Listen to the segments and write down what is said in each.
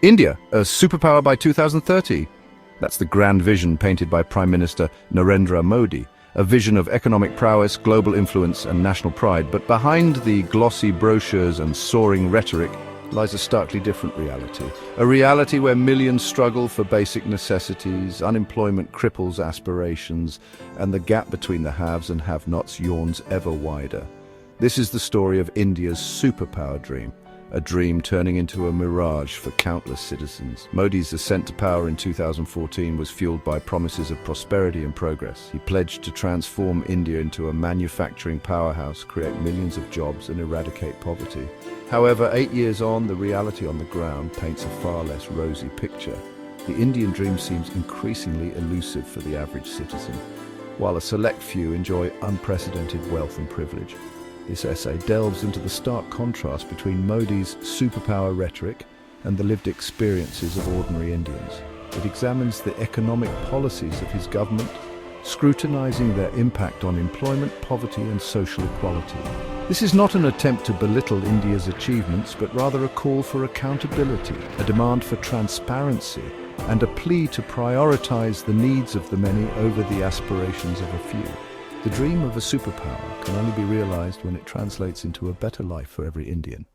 India, a superpower by 2030. That's the grand vision painted by Prime Minister Narendra Modi, a vision of economic prowess, global influence and national pride. But behind the glossy brochures and soaring rhetoric lies a starkly different reality. A reality where millions struggle for basic necessities, unemployment cripples aspirations, and the gap between the haves and have-nots yawns ever wider. This is the story of India's superpower dream, a dream turning into a mirage for countless citizens. Modi's ascent to power in 2014 was fueled by promises of prosperity and progress. He pledged to transform India into a manufacturing powerhouse, create millions of jobs and eradicate poverty. However, 8 years on, the reality on the ground paints a far less rosy picture. The Indian dream seems increasingly elusive for the average citizen, while a select few enjoy unprecedented wealth and privilege. This essay delves into the stark contrast between Modi's superpower rhetoric and the lived experiences of ordinary Indians. It examines the economic policies of his government, scrutinizing their impact on employment, poverty and social equality. This is not an attempt to belittle India's achievements, but rather a call for accountability, a demand for transparency, and a plea to prioritize the needs of the many over the aspirations of a few. The dream of a superpower can only be realized when it translates into a better life for every Indian.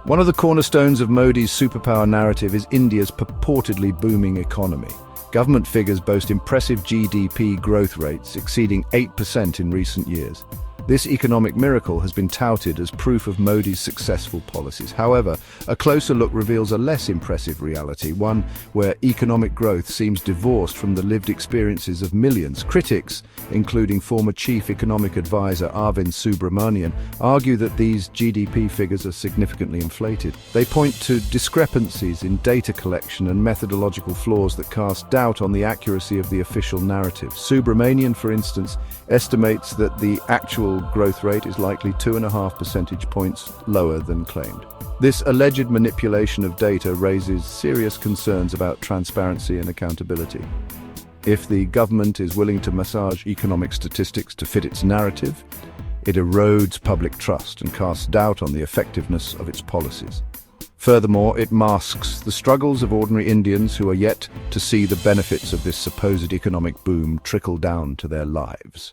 One of the cornerstones of Modi's superpower narrative is India's purportedly booming economy. Government figures boast impressive GDP growth rates exceeding 8% in recent years. This economic miracle has been touted as proof of Modi's successful policies. However, a closer look reveals a less impressive reality, one where economic growth seems divorced from the lived experiences of millions. Critics, including former Chief Economic Advisor Arvind Subramanian, argue that these GDP figures are significantly inflated. They point to discrepancies in data collection and methodological flaws that cast doubt on the accuracy of the official narrative. Subramanian, for instance, estimates that the actual growth rate is likely 2.5 percentage points lower than claimed. This alleged manipulation of data raises serious concerns about transparency and accountability. If the government is willing to massage economic statistics to fit its narrative, it erodes public trust and casts doubt on the effectiveness of its policies. Furthermore, it masks the struggles of ordinary Indians who are yet to see the benefits of this supposed economic boom trickle down to their lives.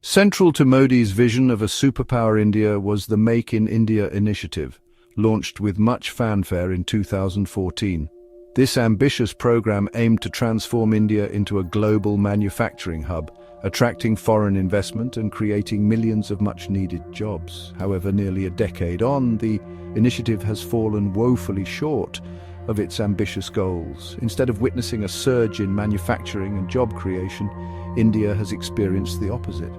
Central to Modi's vision of a superpower India was the Make in India initiative, launched with much fanfare in 2014. This ambitious program aimed to transform India into a global manufacturing hub, attracting foreign investment and creating millions of much-needed jobs. However, nearly a decade on, the initiative has fallen woefully short of its ambitious goals. Instead of witnessing a surge in manufacturing and job creation, India has experienced the opposite.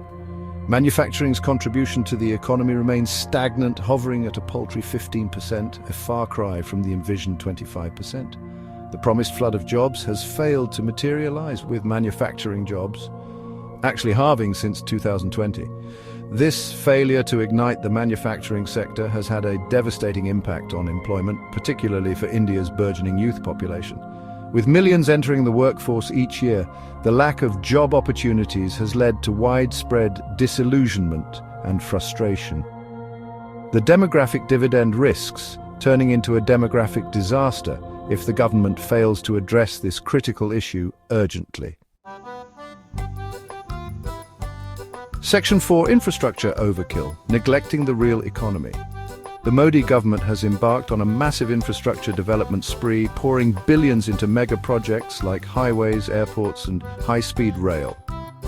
Manufacturing's contribution to the economy remains stagnant, hovering at a paltry 15%, a far cry from the envisioned 25%. The promised flood of jobs has failed to materialize, with manufacturing jobs actually halving since 2020. This failure to ignite the manufacturing sector has had a devastating impact on employment, particularly for India's burgeoning youth population. With millions entering the workforce each year, the lack of job opportunities has led to widespread disillusionment and frustration. The demographic dividend risks turning into a demographic disaster if the government fails to address this critical issue urgently. Section 4: Infrastructure overkill, neglecting the real economy. The Modi government has embarked on a massive infrastructure development spree, pouring billions into mega projects like highways, airports, and high-speed rail.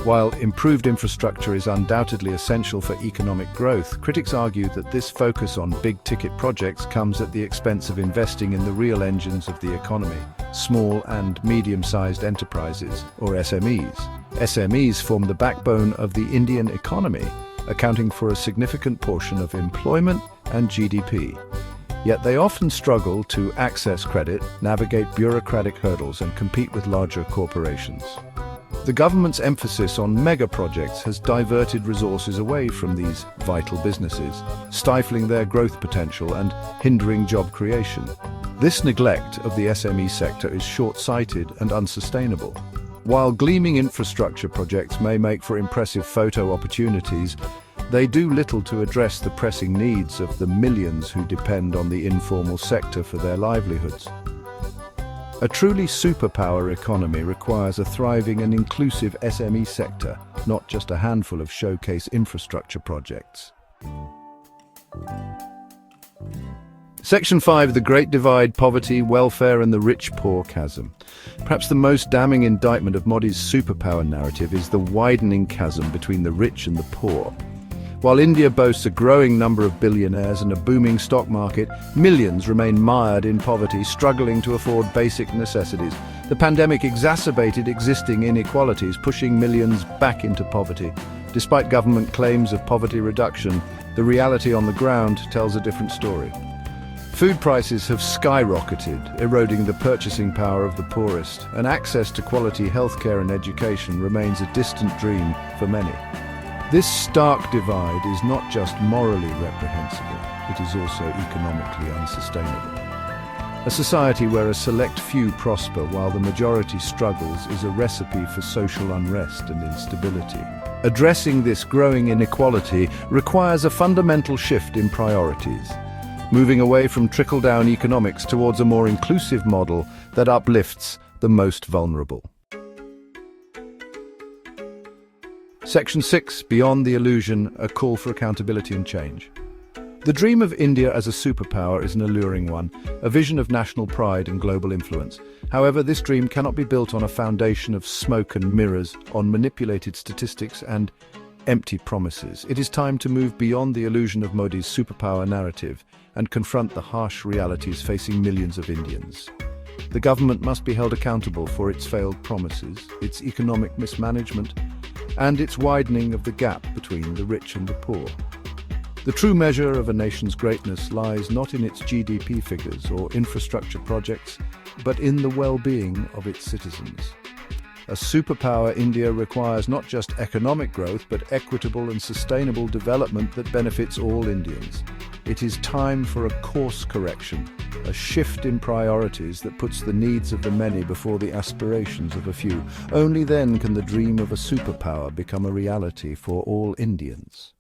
While improved infrastructure is undoubtedly essential for economic growth, critics argue that this focus on big-ticket projects comes at the expense of investing in the real engines of the economy, small and medium-sized enterprises, or SMEs. SMEs form the backbone of the Indian economy, accounting for a significant portion of employment and GDP. Yet they often struggle to access credit, navigate bureaucratic hurdles, and compete with larger corporations. The government's emphasis on mega projects has diverted resources away from these vital businesses, stifling their growth potential and hindering job creation. This neglect of the SME sector is short-sighted and unsustainable. While gleaming infrastructure projects may make for impressive photo opportunities, they do little to address the pressing needs of the millions who depend on the informal sector for their livelihoods. A truly superpower economy requires a thriving and inclusive SME sector, not just a handful of showcase infrastructure projects. Section 5, the Great Divide, Poverty, Welfare and the Rich-Poor Chasm. Perhaps the most damning indictment of Modi's superpower narrative is the widening chasm between the rich and the poor. While India boasts a growing number of billionaires and a booming stock market, millions remain mired in poverty, struggling to afford basic necessities. The pandemic exacerbated existing inequalities, pushing millions back into poverty. Despite government claims of poverty reduction, the reality on the ground tells a different story. Food prices have skyrocketed, eroding the purchasing power of the poorest, and access to quality healthcare and education remains a distant dream for many. This stark divide is not just morally reprehensible, it is also economically unsustainable. A society where a select few prosper while the majority struggles is a recipe for social unrest and instability. Addressing this growing inequality requires a fundamental shift in priorities, moving away from trickle-down economics towards a more inclusive model that uplifts the most vulnerable. Section 6, Beyond the Illusion, a call for accountability and change. The dream of India as a superpower is an alluring one, a vision of national pride and global influence. However, this dream cannot be built on a foundation of smoke and mirrors, on manipulated statistics and empty promises. It is time to move beyond the illusion of Modi's superpower narrative and confront the harsh realities facing millions of Indians. The government must be held accountable for its failed promises, its economic mismanagement, and its widening of the gap between the rich and the poor. The true measure of a nation's greatness lies not in its GDP figures or infrastructure projects, but in the well-being of its citizens. A superpower India requires not just economic growth, but equitable and sustainable development that benefits all Indians. It is time for a course correction, a shift in priorities that puts the needs of the many before the aspirations of a few. Only then can the dream of a superpower become a reality for all Indians.